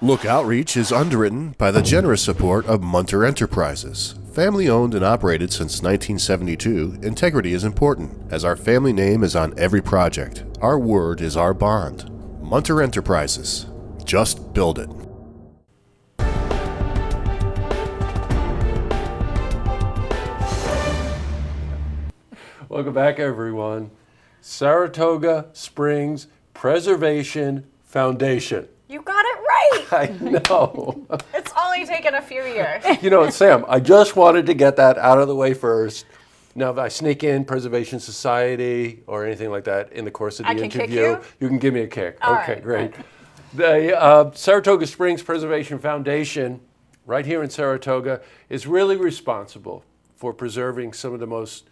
Look Outreach is underwritten by the generous support of Munter Enterprises. Family owned and operated since 1972, integrity is important, as our family name is on every project. Our word is our bond. Munter Enterprises. Just build it. Welcome back, everyone. Saratoga Springs Preservation Foundation. You got it right. I know. It's only taken a few years. You know, Sam, I just wanted to get that out of the way first. Now, if I sneak in Preservation Society or anything like that in the course of the interview, kick you can give me a kick. All okay, right. great. The Saratoga Springs Preservation Foundation, right here in Saratoga, is really responsible for preserving some of the most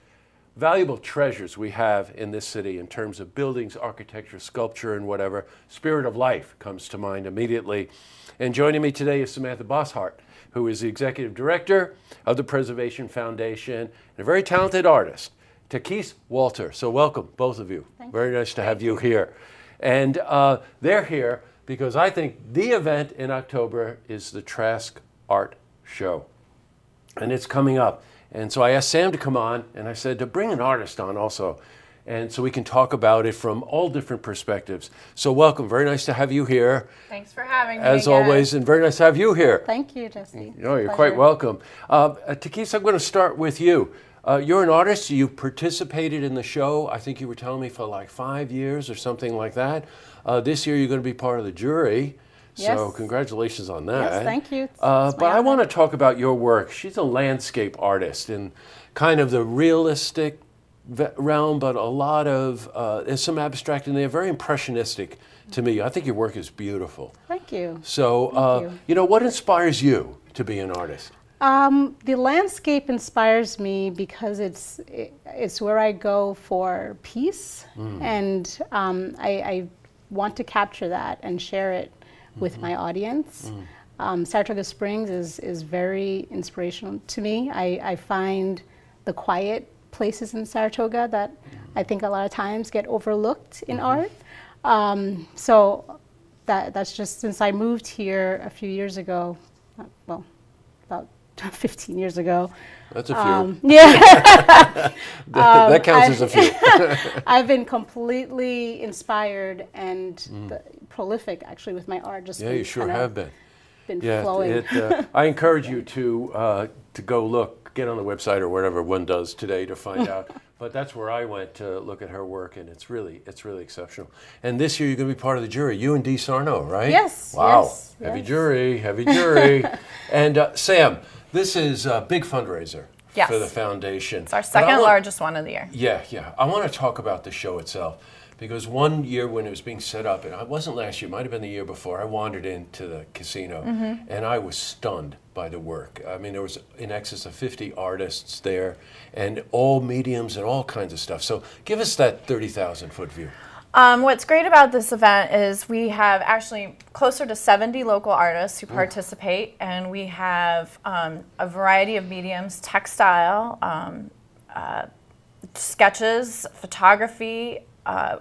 valuable treasures we have in this city in terms of buildings, architecture, sculpture, and whatever. Spirit of Life comes to mind immediately. And joining me today is Samantha Bosshart, who is the Executive Director of the Preservation Foundation and a very talented artist, Takeyce Walter. So welcome, both of you. Thank very you. nice to have you here. And they're here because I think the event in October is the Trask Art Show. And it's coming up. And so I asked Sam to come on, and I said to bring an artist on also, and so we can talk about it from all different perspectives. So welcome, very nice to have you here. Thanks for having me As again. always, and very nice to have you here. Thank you, Jesse. No, you're quite welcome. Takeyce, I'm going to start with you. You're an artist. You participated in the show, I think you were telling me, for like 5 years or something like that. This year you're going to be part of the jury. Yes. So congratulations on that. Yes, thank you. But I want to talk about your work. She's a landscape artist in kind of the realistic realm, but a lot of, there's some abstract in there, very impressionistic to me. I think your work is beautiful. Thank you. So, you know, what inspires you to be an artist? The landscape inspires me because it's where I go for peace, and I want to capture that and share it with my audience. Saratoga Springs is very inspirational to me. I find the quiet places in Saratoga that I think a lot of times get overlooked in art. So that's just since I moved here a few years ago, well, about 15 years ago. That's a few. Yeah. That counts as a few. I've been completely inspired and prolific, actually, with my art. Just Yeah, you sure have been. Been flowing. I encourage you to go look, get on the website or whatever one does today to find out. But that's where I went to look at her work, and it's really exceptional. And this year you're going to be part of the jury. You and Dee Sarno, right? Yes. Wow. Yes, heavy jury. And Sam, this is a big fundraiser for the foundation. It's our second largest one of the year. Yeah. I want to talk about the show itself. Because one year when it was being set up, and it wasn't last year, it might have been the year before, I wandered into the casino and I was stunned by the work. I mean, there was in excess of 50 artists there and all mediums and all kinds of stuff. So give us that 30,000 foot view. What's great about this event is we have actually closer to 70 local artists who participate, and we have a variety of mediums: textile, sketches, photography,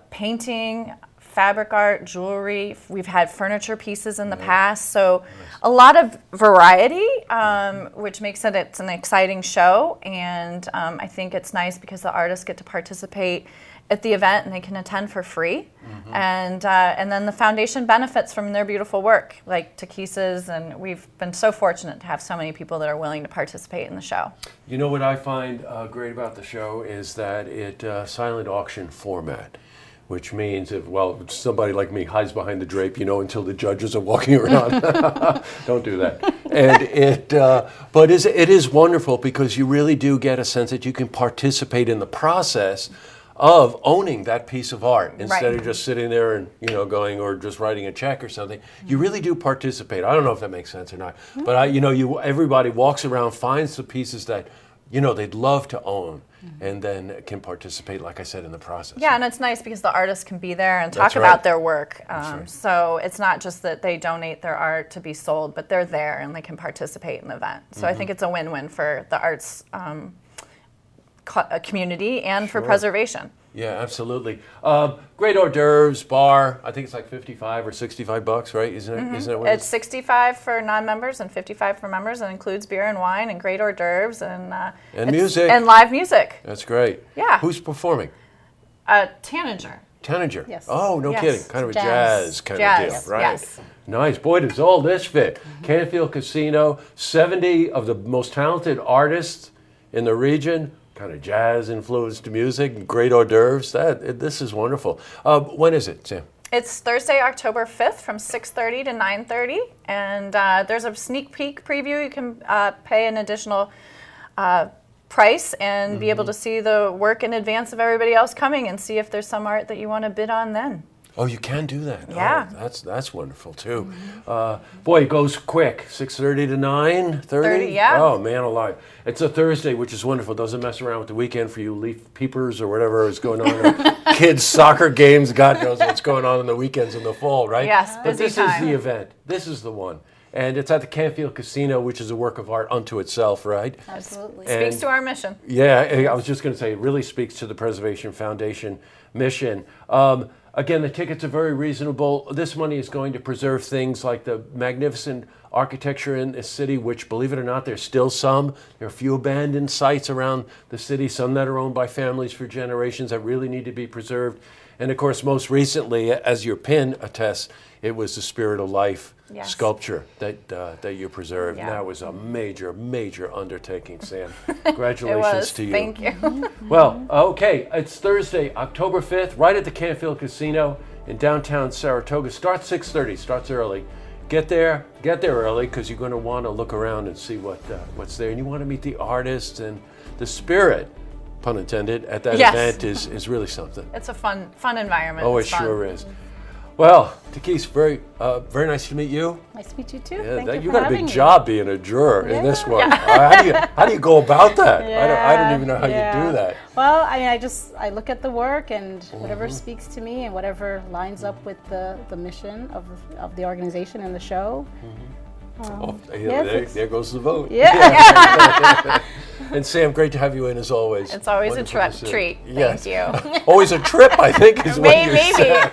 painting, fabric art, jewelry. We've had furniture pieces in the past, so a lot of variety, which makes it's an exciting show. And I think it's nice because the artists get to participate at the event and they can attend for free. And then the foundation benefits from their beautiful work, like Takeyce's, and we've been so fortunate to have so many people that are willing to participate in the show. You know what I find great about the show is that it's silent auction format, which means if, well, somebody like me hides behind the drape, you know, until the judges are walking around. Don't do that. And but it is wonderful because you really do get a sense that you can participate in the process of owning that piece of art instead of just sitting there and, you know, going or just writing a check or something. You really do participate. I don't know if that makes sense or not, but everybody walks around, finds the pieces that, you know, they'd love to own, and then can participate, like I said, in the process. Yeah, and it's nice because the artists can be there and talk about their work. So it's not just that they donate their art to be sold, but they're there and they can participate in the event. So I think it's a win-win for the arts community and for preservation. Yeah, absolutely. Great hors d'oeuvres bar. I think it's like 55 or 65 bucks, right? Isn't it? Isn't it? What It's 65 for non-members and 55 for members, and includes beer and wine and great hors d'oeuvres and music and live music. That's great. Yeah. Who's performing? Tanager. Tanager. Yes. Oh, no Yes. kidding. Kind of a Jazz. jazz kind Jazz, of deal, right? yes. Nice. Boy, does all this fit. Canfield Casino, 70 of the most talented artists in the region, kind of jazz-influenced music, great hors d'oeuvres. This is wonderful. When is it, Sam? It's Thursday, October 5th from 6:30 to 9:30, and there's a sneak peek preview. You can pay an additional price and be able to see the work in advance of everybody else coming and see if there's some art that you want to bid on then. Oh, you can do that. Yeah. Oh, that's wonderful too. Boy, it goes quick. 6:30 to 9:30. 30, yeah. Oh man, alive! It's a Thursday, which is wonderful. Doesn't mess around with the weekend for you leaf peepers or whatever is going on. Or kids' soccer games. God knows what's going on the weekends in the fall, right? Yes, But busy this time. is the event. This is the one, and it's at the Canfield Casino, which is a work of art unto itself, right? Absolutely. Speaks And- to our mission. Yeah, I was just going to say, it really speaks to the Preservation Foundation mission. Again, the tickets are very reasonable. This money is going to preserve things like the magnificent architecture in the city, which, believe it or not, there's still some. There are a few abandoned sites around the city, some that are owned by families for generations that really need to be preserved. And of course, most recently, as your pin attests, it was the Spirit of Life Yes. sculpture that you preserved. Yeah. And that was a major, major undertaking, Sam. Congratulations It was. to you. Thank you. Well, okay, it's Thursday, October 5th, right at the Canfield Casino in downtown Saratoga. Starts 6:30, starts early. Get there early because you're going to want to look around and see what's there. And you want to meet the artists, and the spirit, pun intended, at that Yes. event is really something. It's a fun environment. Oh, it It's fun. sure is. Well, Takeyce, very nice to meet you. Nice to meet you too. Yeah, Thank you you for got a having big me. job being a juror in this Yeah. one. How do you go about that? I don't even know how you do that. Well, I mean, I look at the work and whatever speaks to me and whatever lines up with the mission of the organization and the show. There goes the vote. Yeah. And Sam, great to have you in as always. It's always a Wonderful to see. treat. Yes. Thank you. Always a trip, I think, is what you Maybe. said.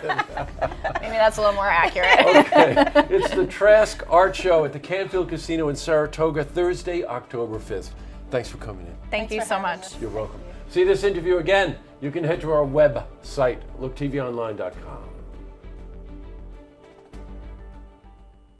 Maybe that's a little more accurate. Okay. It's the Trask Art Show at the Canfield Casino in Saratoga, Thursday, October 5th. Thanks for coming in. Thank you for so having much. us. You're welcome. See this interview again, you can head to our website, looktvonline.com.